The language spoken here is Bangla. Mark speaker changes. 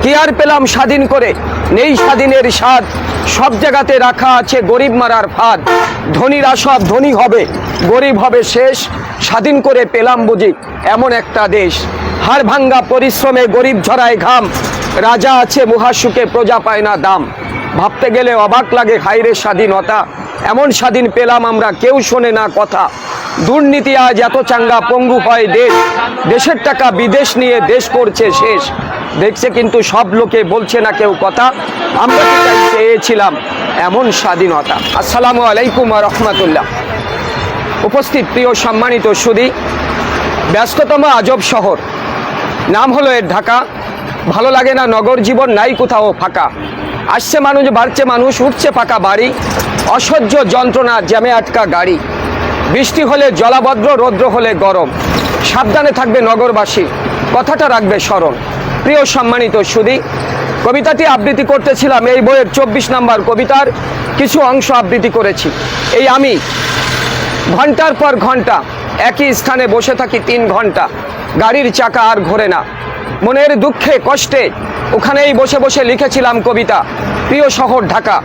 Speaker 1: কি আর পেলাম স্বাধীন করে, নেই স্বাধীনের স্বাদ, সব জায়গাতে রাখা আছে গরিব মারার ফাঁদ। ধনীরা সব ধনী হবে, গরিব হবে শেষ, স্বাধীন করে পেলাম বুঝি এমন একটা দেশ। হাড় ভাঙ্গা পরিশ্রমে গরিব ঝরায় ঘাম, রাজা আছে মহাসুখে প্রজা পায় না দাম। ভাবতে গেলে অবাক লাগে হায়রে স্বাধীনতা, এমন স্বাধীন পেলাম আমরা কেউ শোনে না কথা। দুর্নীতি আজ এত চাঙ্গা পঙ্গু হয় দেশ, দেশের টাকা বিদেশ নিয়ে দেশ করছে শেষ। দেখছে কিন্তু সব লোকে বলছে না কেউ কথা, আমরা কি তাই চেয়েছিলাম এমন স্বাধীনতা। আসসালামু আলাইকুম ওয়া রাহমাতুল্লাহ। উপস্থিত প্রিয় সম্মানিত সুধী, ব্যস্ততম আজব শহর, নাম হলো এর ঢাকা। ভালো লাগে না নগর জীবন, নাই কোথাও ফাঁকা। আসছে মানুষ, বাড়ছে মানুষ, উঠছে পাকা বাড়ি, অসহ্য যন্ত্রণা জ্যামে আটকা গাড়ি। বৃষ্টি হলে জলাবদ্র, রৌদ্র হলে গরম, সাবধানে থাকবে নগরবাসী, কথাটা রাখবে স্মরণ। প্রিয় সম্মানিত সুধী, কবিতাটি আবৃত্তি করতেছিলাম এই বইয়ের 24 নম্বর কবিতার কিছু অংশ আবৃত্তি করেছি। এই আমি ঘন্টার পর ঘন্টা একই স্থানে বসে থাকি 3 ঘন্টা, গাড়ির চাকা আর ঘোরে না। মনের দুঃখে কষ্টে ওখানেই বসে বসে লিখেছিলাম কবিতা। প্রিয় শহর ঢাকা,